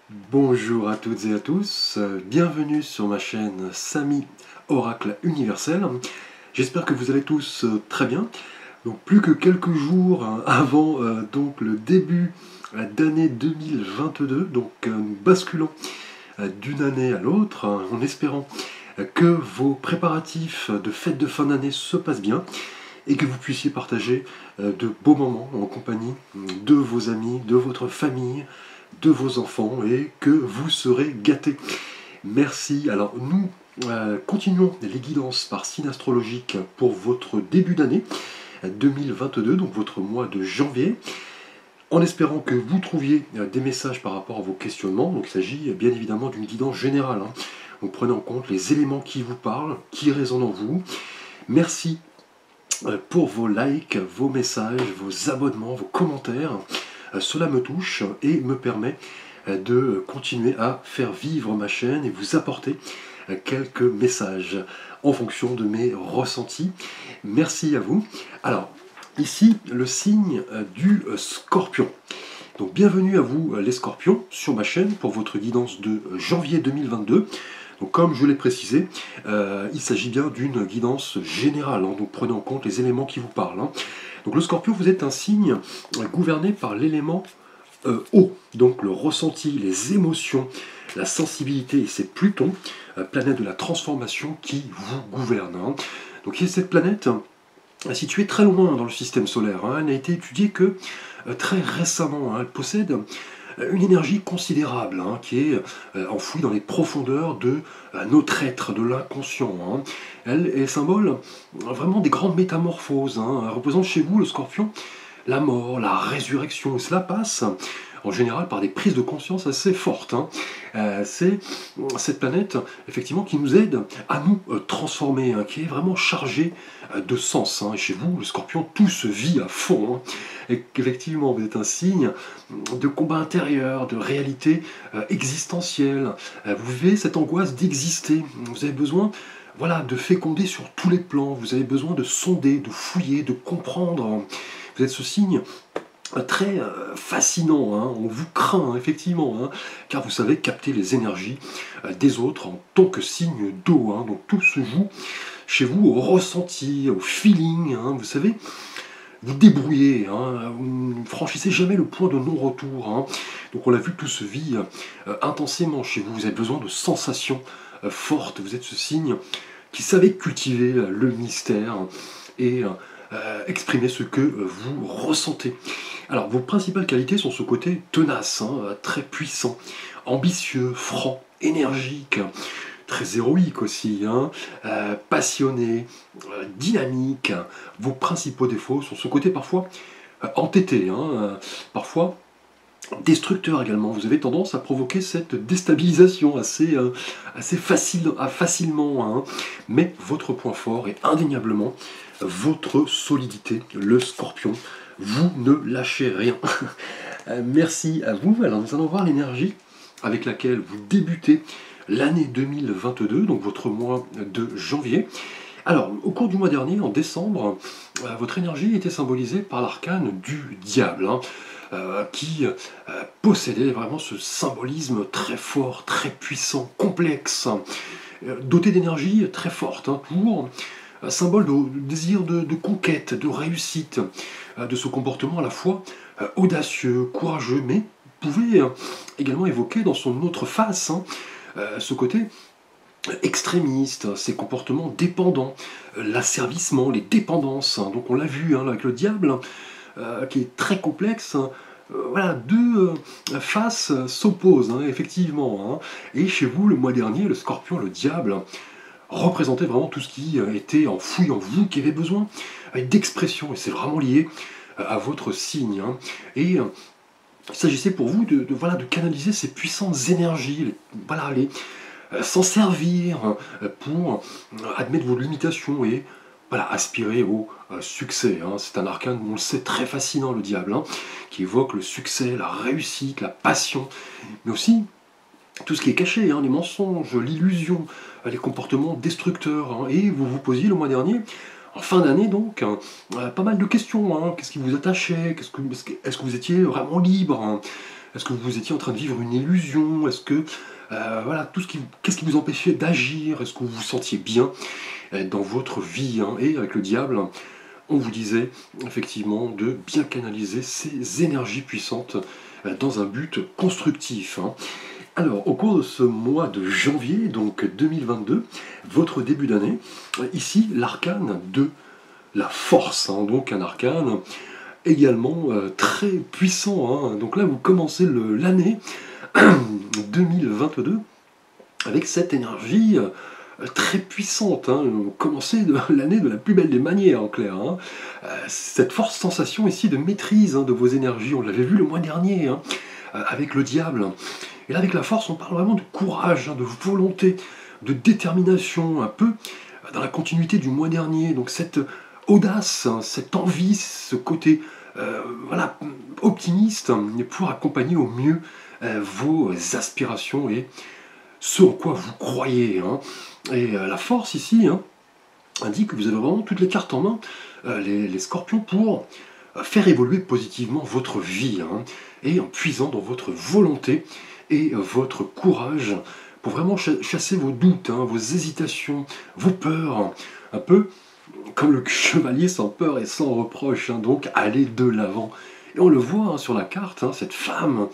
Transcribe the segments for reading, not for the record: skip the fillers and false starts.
Bonjour à toutes et à tous, bienvenue sur ma chaîne Samy Oracle Universel. J'espère que vous allez tous très bien. Donc plus que quelques jours avant donc le début d'année 2022, donc nous basculons d'une année à l'autre en espérant que vos préparatifs de fête de fin d'année se passent bien et que vous puissiez partager de beaux moments en compagnie de vos amis, de votre famille, de vos enfants et que vous serez gâtés. Merci. Alors nous continuons les guidances par signe astrologique pour votre début d'année 2022, donc votre mois de janvier, en espérant que vous trouviez des messages par rapport à vos questionnements. Donc il s'agit bien évidemment d'une guidance générale. Donc prenez en compte les éléments qui vous parlent, qui résonnent en vous. Merci pour vos likes, vos messages, vos abonnements, vos commentaires. Cela me touche et me permet de continuer à faire vivre ma chaîne et vous apporter quelques messages en fonction de mes ressentis. Merci à vous. Alors, ici, le signe du Scorpion. Donc, bienvenue à vous les Scorpions sur ma chaîne pour votre guidance de janvier 2022. Donc, comme je l'ai précisé, il s'agit bien d'une guidance générale, donc prenez en compte les éléments qui vous parlent. Donc le Scorpion, vous êtes un signe gouverné par l'élément eau, donc le ressenti, les émotions, la sensibilité, et c'est Pluton, planète de la transformation, qui vous gouverne. Donc cette planète située très loin dans le système solaire, elle n'a été étudiée que très récemment. Elle possède une énergie considérable qui est enfouie dans les profondeurs de notre être, de l'inconscient. Elle est symbole vraiment des grandes métamorphoses. Elle représente chez vous, le Scorpion, la mort, la résurrection. Et cela passe en général par des prises de conscience assez fortes. C'est cette planète, effectivement, qui nous aide à nous transformer, qui est vraiment chargée de sens. Et chez vous, le Scorpion, tout se vit à fond. Et qu'effectivement, vous êtes un signe de combat intérieur, de réalité existentielle. Vous vivez cette angoisse d'exister. Vous avez besoin de féconder sur tous les plans. Vous avez besoin de sonder, de fouiller, de comprendre. Vous êtes ce signe très fascinant, on vous craint effectivement, car vous savez capter les énergies des autres en tant que signe d'eau, donc tout se joue chez vous au ressenti, au feeling, vous savez, vous débrouillez, vous ne franchissez jamais le point de non-retour, donc on l'a vu, tout se vit intensément chez vous, vous avez besoin de sensations fortes, vous êtes ce signe qui savait cultiver le mystère et exprimer ce que vous ressentez. Alors, vos principales qualités sont ce côté tenace, très puissant, ambitieux, franc, énergique, très héroïque aussi, passionné, dynamique. Vos principaux défauts sont ce côté parfois entêté, parfois destructeur également. Vous avez tendance à provoquer cette déstabilisation assez facilement, mais votre point fort est indéniablement votre solidité, le Scorpion. Vous ne lâchez rien. Merci à vous. Alors nous allons voir l'énergie avec laquelle vous débutez l'année 2022, donc votre mois de janvier. Alors, au cours du mois dernier, en décembre, votre énergie était symbolisée par l'arcane du diable, qui possédait vraiment ce symbolisme très fort, très puissant, complexe, doté d'énergie très forte, pour symbole de désir de conquête, de réussite, de ce comportement à la fois audacieux, courageux, mais pouvait également évoquer dans son autre face ce côté extrémiste, ces comportements dépendants, l'asservissement, les dépendances. Donc on l'a vu avec le diable, qui est très complexe. Deux faces s'opposent, effectivement. Et chez vous, le mois dernier, le Scorpion, le diable, représentait vraiment tout ce qui était enfoui en vous, qui avait besoin d'expression. Et c'est vraiment lié à votre signe. Et il s'agissait pour vous de canaliser ces puissantes énergies, s'en servir pour admettre vos limitations et aspirer au succès. C'est un arcane, on le sait, très fascinant, le diable, qui évoque le succès, la réussite, la passion, mais aussi tout ce qui est caché, les mensonges, l'illusion, les comportements destructeurs. Et vous vous posiez le mois dernier, en fin d'année donc, pas mal de questions. Qu'est-ce qui vous attachait? Est-ce que vous étiez vraiment libre? Est-ce que vous étiez en train de vivre une illusion? Est-ce que, voilà, qu'est-ce qui vous empêchait d'agir? Est-ce que vous vous sentiez bien dans votre vie, hein? Et avec le diable, on vous disait effectivement de bien canaliser ces énergies puissantes dans un but constructif, hein. Alors, au cours de ce mois de janvier, donc 2022, votre début d'année, ici, l'arcane de la force, hein, donc un arcane également très puissant, hein. Donc là, vous commencez l'année 2022 avec cette énergie très puissante, hein. Vous commencez l'année de la plus belle des manières, en clair, hein. Cette forte sensation ici de maîtrise, hein, de vos énergies, on l'avait vu le mois dernier, hein, avec le diable. Et là, avec la force, on parle vraiment de courage, hein, de volonté, de détermination, un peu dans la continuité du mois dernier. Donc cette audace, hein, cette envie, ce côté voilà, optimiste, hein, pour accompagner au mieux vos aspirations et ce en quoi vous croyez, hein. Et la force ici, hein, indique que vous avez vraiment toutes les cartes en main, les scorpions, pour faire évoluer positivement votre vie, hein, et en puisant dans votre volonté et votre courage pour vraiment chasser vos doutes, hein, vos hésitations, vos peurs, un peu comme le chevalier sans peur et sans reproche, hein, donc aller de l'avant. Et on le voit, hein, sur la carte, hein, cette femme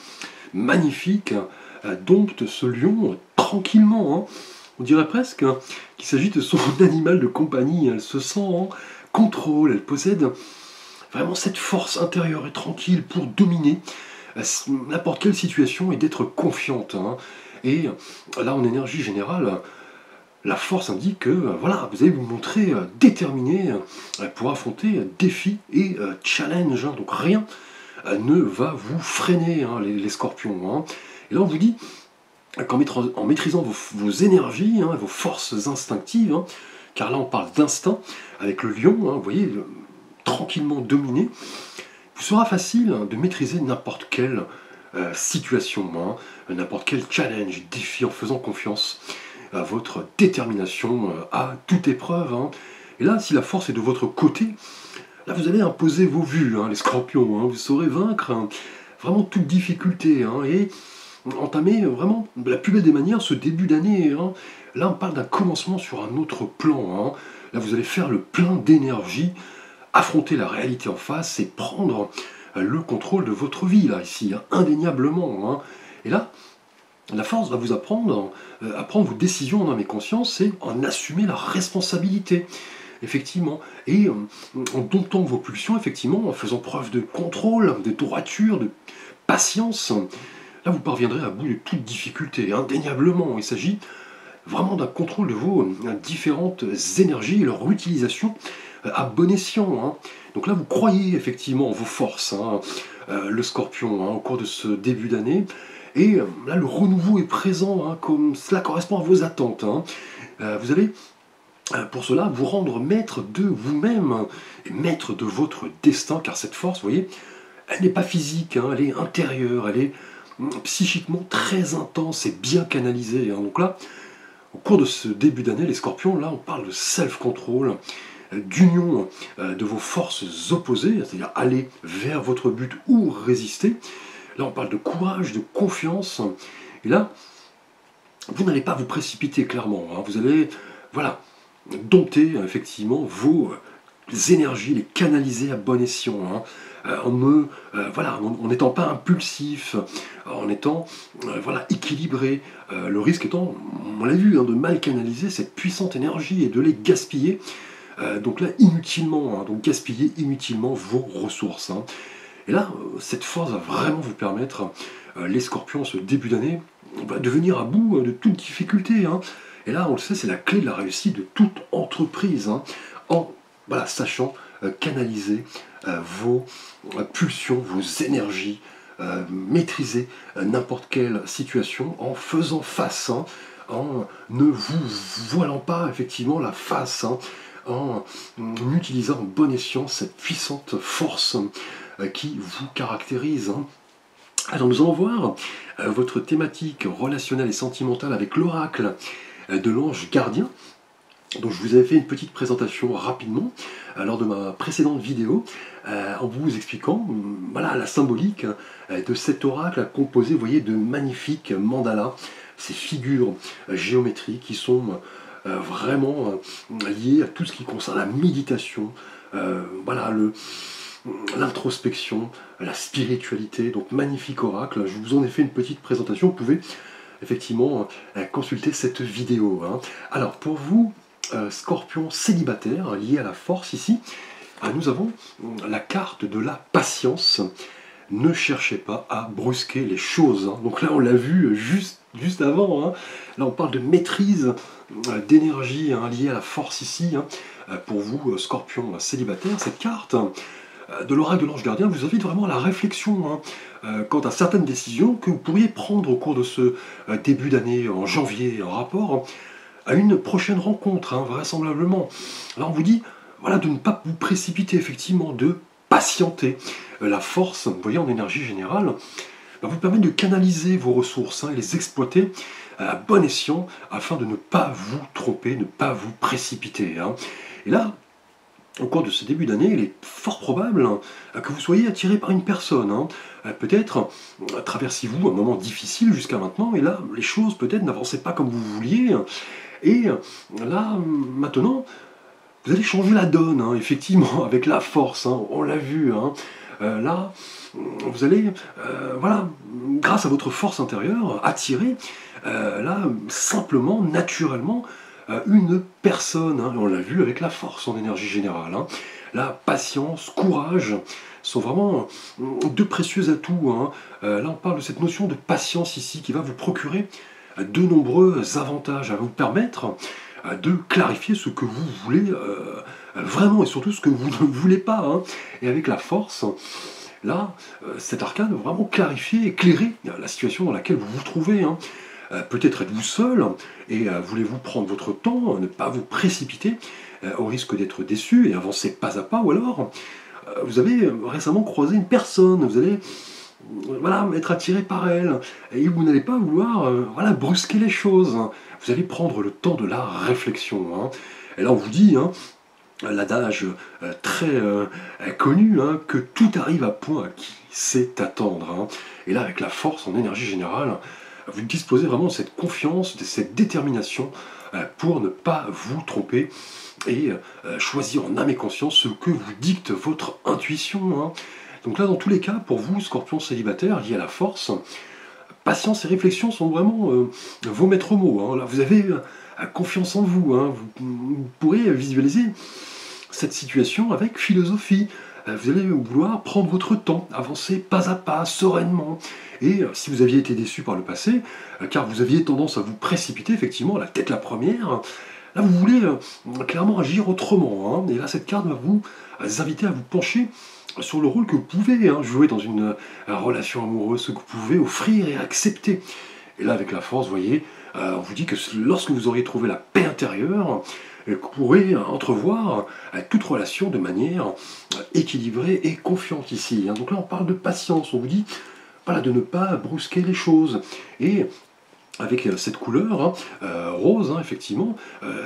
magnifique dompte ce lion tranquillement, hein. On dirait presque, hein, qu'il s'agit de son animal de compagnie. Elle se sent en contrôle, elle possède vraiment cette force intérieure et tranquille pour dominer n'importe quelle situation et d'être confiante, hein. Et là, en énergie générale, la force indique que voilà, vous allez vous montrer déterminé pour affronter défis et challenges, hein. Donc rien ne va vous freiner, hein, les scorpions, hein. Et là, on vous dit qu'en maîtrisant vos énergies, hein, vos forces instinctives, hein, car là, on parle d'instinct avec le lion, hein, vous voyez, tranquillement dominé, vous sera facile, hein, de maîtriser n'importe quelle situation, hein, n'importe quel challenge, défi, en faisant confiance à votre détermination à toute épreuve, hein. Et là, si la force est de votre côté, là vous allez imposer vos vues, hein, les scorpions, hein. Vous saurez vaincre, hein, vraiment toute difficulté, hein, et entamer vraiment de la plus belle des manières ce début d'année, hein. Là, on parle d'un commencement sur un autre plan, hein. Là, vous allez faire le plein d'énergie, affronter la réalité en face et prendre le contrôle de votre vie, là, ici, hein, indéniablement, hein. Et là, la force va vous apprendre à prendre vos décisions en âme et conscience et en assumer la responsabilité, effectivement. Et en domptant vos pulsions, effectivement, en faisant preuve de contrôle, de droiture, de patience, là vous parviendrez à bout de toute difficulté, indéniablement. Il s'agit vraiment d'un contrôle de vos différentes énergies et leur utilisation à bon escient, hein. Donc là, vous croyez effectivement en vos forces, hein, le scorpion, hein, au cours de ce début d'année. Et là, le renouveau est présent, hein, comme cela correspond à vos attentes, hein. Vous allez, pour cela, vous rendre maître de vous-même, et maître de votre destin, car cette force, vous voyez, elle n'est pas physique, hein, elle est intérieure, elle est psychiquement très intense et bien canalisée, hein. Donc là, au cours de ce début d'année, les scorpions, là, on parle de self-control, d'union de vos forces opposées, c'est-à-dire aller vers votre but ou résister. Là, on parle de courage, de confiance. Et là, vous n'allez pas vous précipiter, clairement, hein. Vous allez, voilà, dompter effectivement vos énergies, les canaliser à bon escient, hein. Voilà, en n'étant pas impulsif, en étant voilà, équilibré. Le risque étant, on l'a vu, hein, de mal canaliser cette puissante énergie et de les gaspiller. Donc là, inutilement, hein, donc gaspiller inutilement vos ressources, hein. Et là, cette force va vraiment vous permettre, les scorpions, ce début d'année, de venir à bout de toute difficulté, hein. Et là, on le sait, c'est la clé de la réussite de toute entreprise, hein, en voilà, sachant canaliser vos pulsions, vos énergies, maîtriser n'importe quelle situation en faisant face, hein, en ne vous voilant pas effectivement la face, hein, en utilisant en bon escient cette puissante force qui vous caractérise, hein. Alors nous allons voir votre thématique relationnelle et sentimentale avec l'oracle de l'ange gardien. Donc je vous avais fait une petite présentation rapidement lors de ma précédente vidéo en vous expliquant voilà, la symbolique de cet oracle composé, vous voyez, de magnifiques mandalas, ces figures géométriques qui sont vraiment liées à tout ce qui concerne la méditation, voilà, l'introspection, la spiritualité. Donc magnifique oracle, je vous en ai fait une petite présentation, vous pouvez effectivement consulter cette vidéo, hein. Alors pour vous, Scorpion célibataire, lié à la force ici, nous avons la carte de la patience. Ne cherchez pas à brusquer les choses, hein. Donc là on l'a vu juste avant, hein. Là on parle de maîtrise d'énergie, hein, liée à la force ici, hein. Pour vous, Scorpion célibataire, cette carte de l'oracle de l'ange gardien vous invite vraiment à la réflexion, hein, quant à certaines décisions que vous pourriez prendre au cours de ce début d'année en janvier, en rapport à une prochaine rencontre, hein, vraisemblablement. Là, on vous dit voilà, de ne pas vous précipiter, effectivement, de patienter. La force, vous voyez, en énergie générale, va vous permettre de canaliser vos ressources, hein, et les exploiter à bon escient afin de ne pas vous tromper, ne pas vous précipiter, hein. Et là, au cours de ce début d'année, il est fort probable, hein, que vous soyez attiré par une personne, hein. Peut-être traversez-vous un moment difficile jusqu'à maintenant, et là, les choses peut-être n'avançaient pas comme vous vouliez. Et là, maintenant, vous allez changer la donne, hein, effectivement, avec la force, hein, on l'a vu, hein. Là, vous allez, voilà, grâce à votre force intérieure, attirer, là, simplement, naturellement, une personne, hein, on l'a vu avec la force en énergie générale, hein. La patience, courage, sont vraiment deux précieux atouts, hein. Là, on parle de cette notion de patience ici, qui va vous procurer de nombreux avantages, à vous permettre de clarifier ce que vous voulez vraiment, et surtout ce que vous ne voulez pas, hein. Et avec la force, là, cet arcane va vraiment clarifier, éclairer la situation dans laquelle vous vous trouvez, hein. Peut-être êtes-vous seul, et voulez-vous prendre votre temps, ne pas vous précipiter, au risque d'être déçu, et avancer pas à pas, ou alors vous avez récemment croisé une personne, vous allez voilà, être attiré par elle, et vous n'allez pas vouloir voilà, brusquer les choses. Vous allez prendre le temps de la réflexion, hein. Et là on vous dit, hein, l'adage très connu, hein, que tout arrive à point à qui sait attendre, hein. Et là avec la force en énergie générale, vous disposez vraiment de cette confiance, de cette détermination pour ne pas vous tromper et choisir en âme et conscience ce que vous dicte votre intuition, hein. Donc là, dans tous les cas, pour vous, Scorpion célibataire, lié à la force, patience et réflexion sont vraiment vos maîtres mots, hein. Là, vous avez confiance en vous, hein. Vous pourrez visualiser cette situation avec philosophie. Vous allez vouloir prendre votre temps, avancer pas à pas, sereinement. Et si vous aviez été déçu par le passé, car vous aviez tendance à vous précipiter, effectivement, la tête la première, là, vous voulez clairement agir autrement, hein. Et là, cette carte va vous inviter à vous pencher sur le rôle que vous pouvez, hein, jouer dans une relation amoureuse, ce que vous pouvez offrir et accepter. Et là, avec la force, vous voyez, on vous dit que lorsque vous auriez trouvé la paix intérieure, vous pourrez entrevoir toute relation de manière équilibrée et confiante ici, hein. Donc là, on parle de patience, on vous dit voilà, de ne pas brusquer les choses. Et avec cette couleur, hein, rose, hein, effectivement,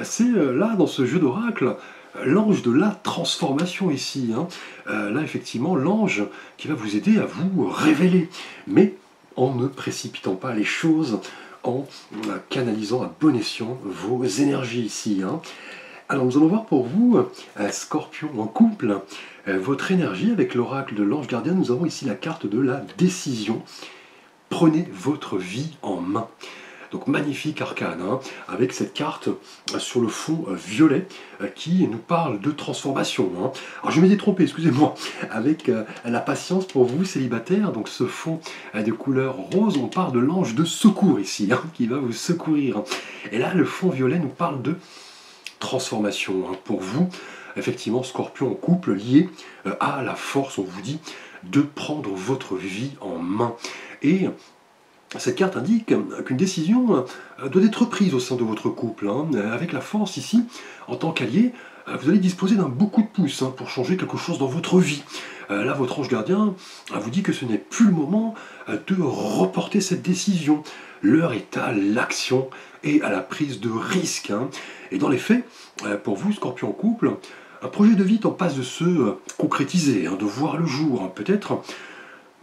c'est là, dans ce jeu d'oracle, l'ange de la transformation ici, hein. Là, effectivement, l'ange qui va vous aider à vous révéler, mais en ne précipitant pas les choses, en canalisant à bon escient vos énergies ici, hein. Alors, nous allons voir pour vous, Scorpion en couple, votre énergie avec l'oracle de l'ange gardien. Nous avons ici la carte de la décision. Prenez votre vie en main. Donc magnifique arcane, hein, avec cette carte sur le fond violet qui nous parle de transformation, hein. Alors je m'étais trompé, excusez-moi, avec la patience pour vous célibataires, donc ce fond de couleur rose, on parle de l'ange de secours ici, hein, qui va vous secourir. Et là le fond violet nous parle de transformation, hein, pour vous, effectivement Scorpion en couple lié à la force, on vous dit, de prendre votre vie en main. Et cette carte indique qu'une décision doit être prise au sein de votre couple, hein, avec la force ici, en tant qu'allié, vous allez disposer d'un beau coup de pouce pour changer quelque chose dans votre vie. Là, votre ange gardien vous dit que ce n'est plus le moment de reporter cette décision. L'heure est à l'action et à la prise de risque. Et dans les faits, pour vous, Scorpion en couple, un projet de vie est en passe de se concrétiser, de voir le jour. Peut-être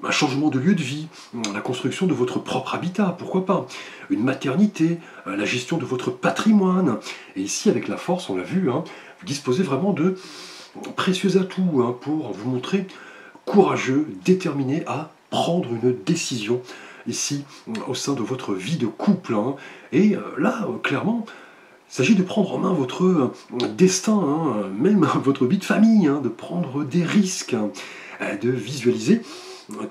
un changement de lieu de vie, la construction de votre propre habitat, pourquoi pas, une maternité, la gestion de votre patrimoine. Et ici, avec la force, on l'a vu, vous disposez vraiment de précieux atouts pour vous montrer courageux, déterminé à prendre une décision ici au sein de votre vie de couple. Et là, clairement, il s'agit de prendre en main votre destin, même votre vie de famille, de prendre des risques, de visualiser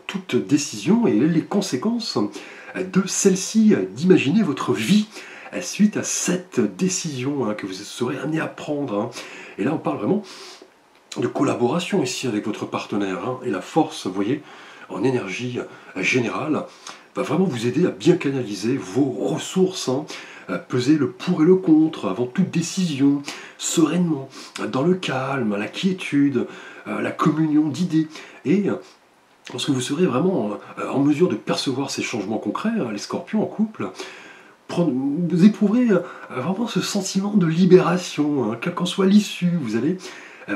toute décision et les conséquences de celle-ci, d'imaginer votre vie suite à cette décision que vous serez amené à prendre. Et là, on parle vraiment de collaboration ici avec votre partenaire. Et la force, vous voyez, en énergie générale, va vraiment vous aider à bien canaliser vos ressources, peser le pour et le contre avant toute décision, sereinement, dans le calme, la quiétude, la communion d'idées. Et lorsque vous serez vraiment en mesure de percevoir ces changements concrets, les scorpions en couple, vous éprouverez vraiment ce sentiment de libération, quelle qu'en soit l'issue, vous allez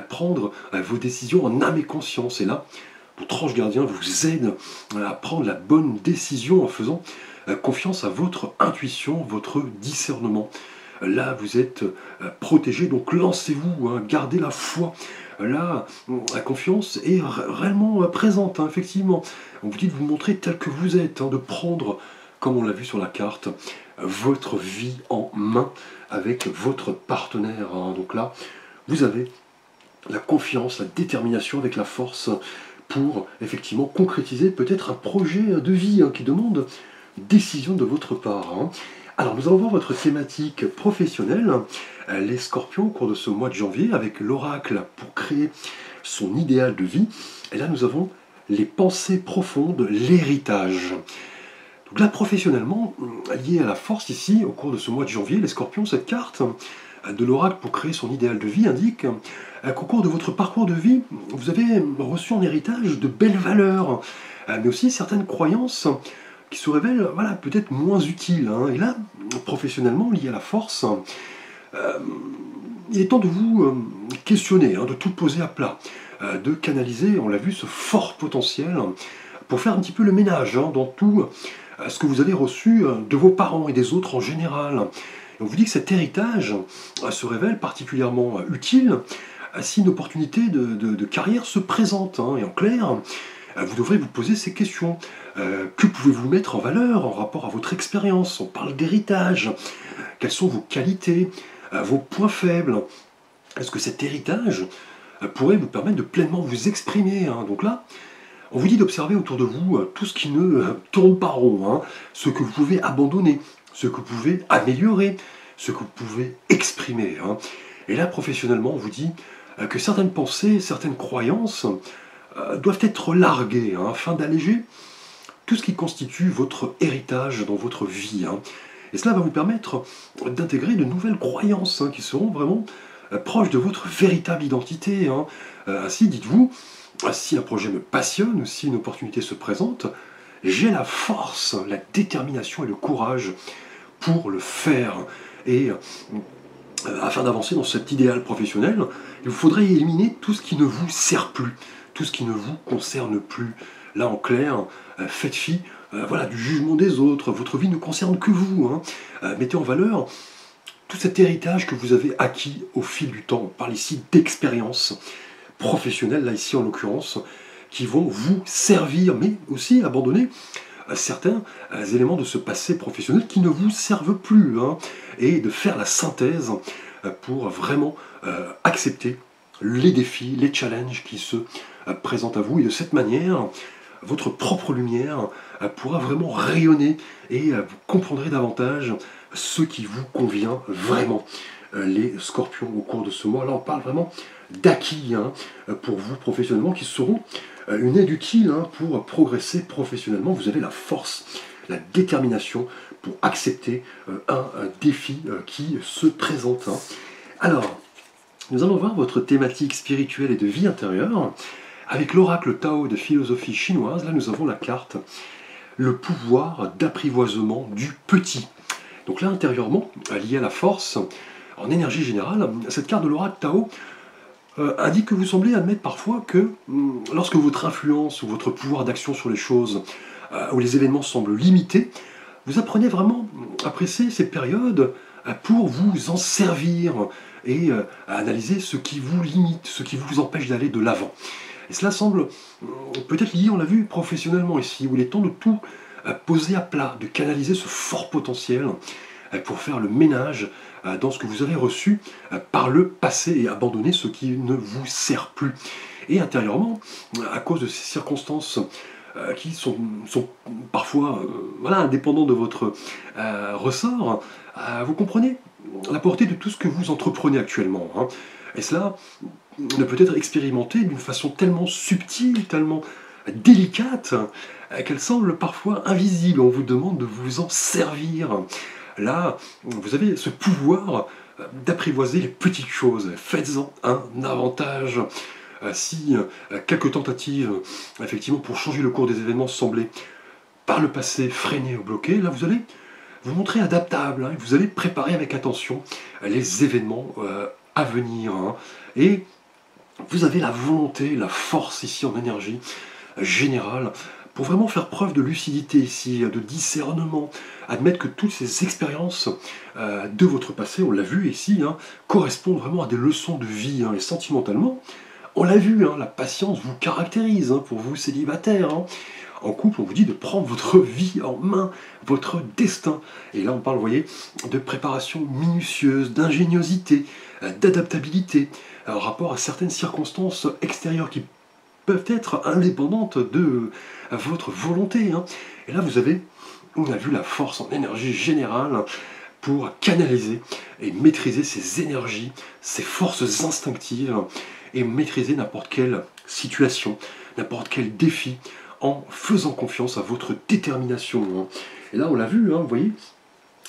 prendre vos décisions en âme et conscience. Et là, votre ange gardien vous aide à prendre la bonne décision en faisant confiance à votre intuition, votre discernement. Là, vous êtes protégé, donc lancez-vous, gardez la foi. Là, la confiance est réellement présente, effectivement. On vous dit de vous montrer tel que vous êtes, de prendre, comme on l'a vu sur la carte, votre vie en main avec votre partenaire. Donc là, vous avez la confiance, la détermination avec la force pour effectivement concrétiser peut-être un projet de vie qui demande décision de votre part. Alors nous allons voir votre thématique professionnelle, les scorpions au cours de ce mois de janvier, avec l'oracle pour créer son idéal de vie. Et là nous avons les pensées profondes, l'héritage. Donc là professionnellement, lié à la force ici, au cours de ce mois de janvier, les scorpions, cette carte de l'oracle pour créer son idéal de vie indique qu'au cours de votre parcours de vie, vous avez reçu en héritage de belles valeurs, mais aussi certaines croyances qui se révèlent peut-être moins utiles. Et là, professionnellement, lié à la force, il est temps de vous questionner, de tout poser à plat, de canaliser, on l'a vu, ce fort potentiel pour faire un petit peu le ménage dans tout ce que vous avez reçu de vos parents et des autres en général. Et on vous dit que cet héritage se révèle particulièrement utile si une opportunité de carrière se présente. Et en clair, vous devrez vous poser ces questions. Que pouvez-vous mettre en valeur en rapport à votre expérience? On parle d'héritage. Quelles sont vos qualités, vos points faibles? Est-ce que cet héritage pourrait vous permettre de pleinement vous exprimer? Donc là, on vous dit d'observer autour de vous tout ce qui ne tourne pas rond, ce que vous pouvez abandonner, ce que vous pouvez améliorer, ce que vous pouvez exprimer. Et là, professionnellement, on vous dit que certaines pensées, certaines croyances doivent être larguées afin d'alléger tout ce qui constitue votre héritage dans votre vie. Et cela va vous permettre d'intégrer de nouvelles croyances qui seront vraiment proches de votre véritable identité. Ainsi, dites-vous, si un projet me passionne, si une opportunité se présente, j'ai la force, la détermination et le courage pour le faire. Et afin d'avancer dans cet idéal professionnel, il vous faudrait éliminer tout ce qui ne vous sert plus, tout ce qui ne vous concerne plus. Là, en clair, faites fi du jugement des autres, votre vie ne concerne que vous. Mettez en valeur tout cet héritage que vous avez acquis au fil du temps. On parle ici d'expériences professionnelles, là ici en l'occurrence, qui vont vous servir, mais aussi abandonner certains éléments de ce passé professionnel qui ne vous servent plus, et de faire la synthèse pour vraiment accepter les défis, les challenges qui se présentent à vous, et de cette manière, votre propre lumière pourra vraiment rayonner et vous comprendrez davantage ce qui vous convient vraiment. Les scorpions au cours de ce mois, là on parle vraiment d'acquis pour vous professionnellement qui seront une aide utile pour progresser professionnellement. Vous avez la force, la détermination pour accepter un défi qui se présente. Alors, Nous allons voir votre thématique spirituelle et de vie intérieure. Avec l'oracle Tao de philosophie chinoise, là nous avons la carte le pouvoir d'apprivoisement du petit. Donc là, intérieurement, lié à la force, en énergie générale, cette carte de l'oracle Tao indique que vous semblez admettre parfois que lorsque votre influence ou votre pouvoir d'action sur les choses ou les événements semblent limités, vous apprenez vraiment à apprécier ces périodes pour vous en servir et à analyser ce qui vous limite, ce qui vous empêche d'aller de l'avant. Et cela semble peut-être lié, on l'a vu, professionnellement ici, où il est temps de tout poser à plat, de canaliser ce fort potentiel pour faire le ménage dans ce que vous avez reçu par le passé et abandonner ce qui ne vous sert plus. Et intérieurement, à cause de ces circonstances qui sont parfois indépendants de votre ressort, vous comprenez la portée de tout ce que vous entreprenez actuellement. Hein. Et cela ne peut être expérimenté d'une façon tellement subtile, tellement délicate, qu'elle semble parfois invisible. On vous demande de vous en servir. Là, vous avez ce pouvoir d'apprivoiser les petites choses. Faites-en un avantage. Si quelques tentatives, effectivement, pour changer le cours des événements semblaient par le passé freiner ou bloquer, là vous allez vous montrer adaptable. Hein, vous allez préparer avec attention les événements à venir. Hein, et vous avez la volonté, la force ici en énergie générale pour vraiment faire preuve de lucidité ici, de discernement, admettre que toutes ces expériences de votre passé, on l'a vu ici, hein, correspondent vraiment à des leçons de vie. Hein, et sentimentalement, on l'a vu, hein, la patience vous caractérise, hein, pour vous célibataires. Hein. En couple, on vous dit de prendre votre vie en main, votre destin. Et là, on parle, vous voyez, de préparation minutieuse, d'ingéniosité, d'adaptabilité, en rapport à certaines circonstances extérieures qui peuvent être indépendantes de votre volonté. Hein. Et là, on a vu la force en énergie générale pour canaliser et maîtriser ces énergies, ces forces instinctives, et maîtriser n'importe quelle situation, n'importe quel défi, en faisant confiance à votre détermination. Hein. Et là, on l'a vu, hein, vous voyez,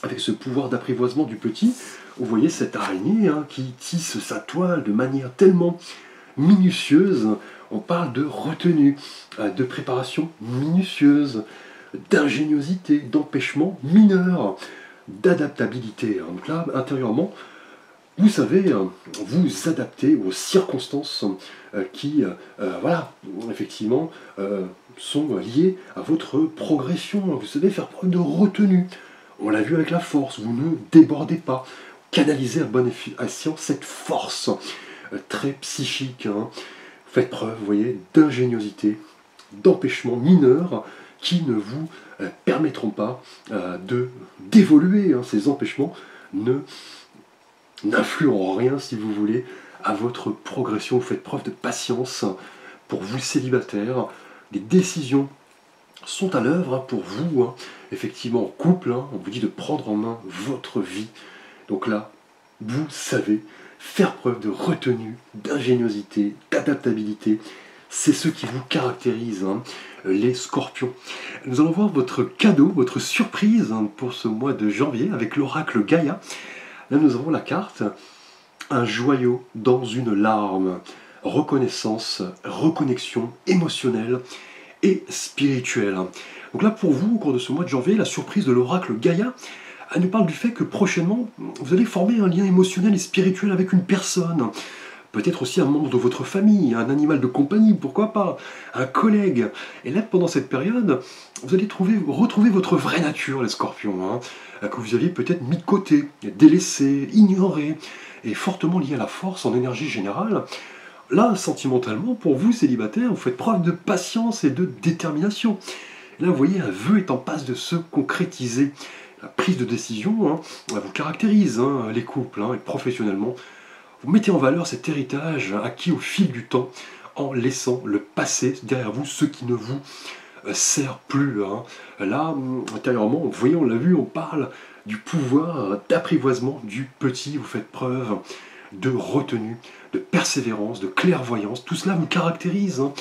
avec ce pouvoir d'apprivoisement du petit, vous voyez cette araignée hein, qui tisse sa toile de manière tellement minutieuse. On parle de retenue, de préparation minutieuse, d'ingéniosité, d'empêchement mineur, d'adaptabilité. Hein. Donc là, intérieurement, vous savez vous adapter aux circonstances qui, effectivement, sont liées à votre progression. Vous savez faire preuve de retenue. On l'a vu avec la force, vous ne débordez pas. Canalisez à bon escient cette force très psychique. Hein. Faites preuve, vous voyez, d'ingéniosité, d'empêchement mineur qui ne vous permettront pas d'évoluer. Hein. Ces empêchements n'influent en rien, si vous voulez, à votre progression. Vous faites preuve de patience pour vous célibataires. Des décisions sont à l'œuvre hein, pour vous, hein. Effectivement en couple, hein, on vous dit de prendre en main votre vie. Donc là, vous savez faire preuve de retenue, d'ingéniosité, d'adaptabilité. C'est ce qui vous caractérise, hein, les scorpions. Nous allons voir votre cadeau, votre surprise hein, pour ce mois de janvier avec l'oracle Gaïa. Là, nous avons la carte « Un joyau dans une larme ». Reconnaissance, reconnexion émotionnelle et spirituelle. Donc là, pour vous, au cours de ce mois de janvier, la surprise de l'oracle Gaïa, elle nous parle du fait que prochainement, vous allez former un lien émotionnel et spirituel avec une personne. Peut-être aussi un membre de votre famille, un animal de compagnie, pourquoi pas, un collègue. Et là, pendant cette période, vous allez retrouver votre vraie nature, les scorpions, hein, que vous aviez peut-être mis de côté, délaissé, ignoré, et fortement lié à la force en énergie générale. Là, sentimentalement, pour vous, célibataires, vous faites preuve de patience et de détermination. Et là, vous voyez, un vœu est en passe de se concrétiser. La prise de décision hein, vous caractérise, hein, les couples, hein, et professionnellement. Vous mettez en valeur cet héritage acquis au fil du temps en laissant le passé derrière vous, ce qui ne vous sert plus. Hein. Là, intérieurement, vous voyez, on l'a vu, on parle du pouvoir d'apprivoisement du petit. Vous faites preuve de retenue, de persévérance, de clairvoyance. Tout cela vous caractérise. Hein.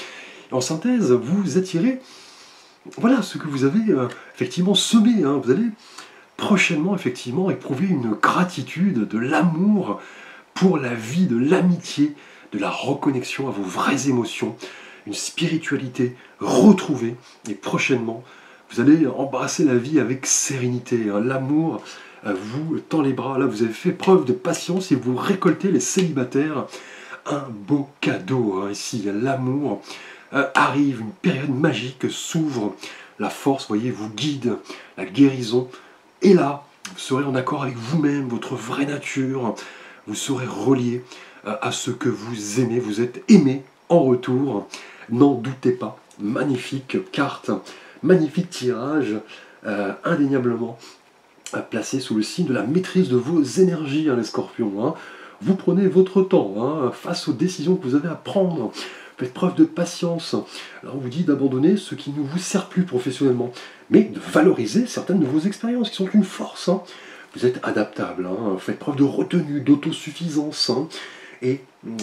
En synthèse, vous attirez voilà ce que vous avez effectivement semé. Vous allez prochainement effectivement éprouver une gratitude, de l'amour pour la vie, de l'amitié, de la reconnexion à vos vraies émotions, une spiritualité retrouvée. Et prochainement, vous allez embrasser la vie avec sérénité. L'amour vous tend les bras. Là, vous avez fait preuve de patience et vous récoltez, les célibataires, un beau cadeau. Ici, l'amour arrive, une période magique s'ouvre. La force, voyez, vous guide, la guérison. Et là, vous serez en accord avec vous-même, votre vraie nature. Vous serez relié à ce que vous aimez. Vous êtes aimé en retour. N'en doutez pas. Magnifique carte, magnifique tirage, indéniablement placé sous le signe de la maîtrise de vos énergies, les scorpions. Vous prenez votre temps face aux décisions que vous avez à prendre. Faites preuve de patience. Alors on vous dit d'abandonner ce qui ne vous sert plus professionnellement, mais de valoriser certaines de vos expériences qui sont une force. Vous êtes adaptable, faites preuve de retenue, d'autosuffisance, et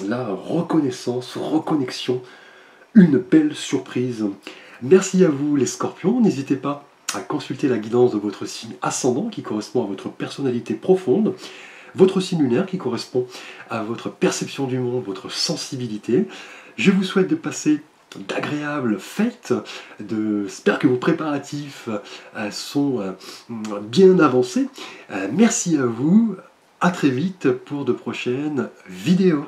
la reconnaissance, reconnexion, une belle surprise. Merci à vous les scorpions, n'hésitez pas à consulter la guidance de votre signe ascendant qui correspond à votre personnalité profonde, votre signe lunaire qui correspond à votre perception du monde, votre sensibilité. Je vous souhaite de passer d'agréables fêtes, j'espère que vos préparatifs sont bien avancés. Merci à vous, à très vite pour de prochaines vidéos.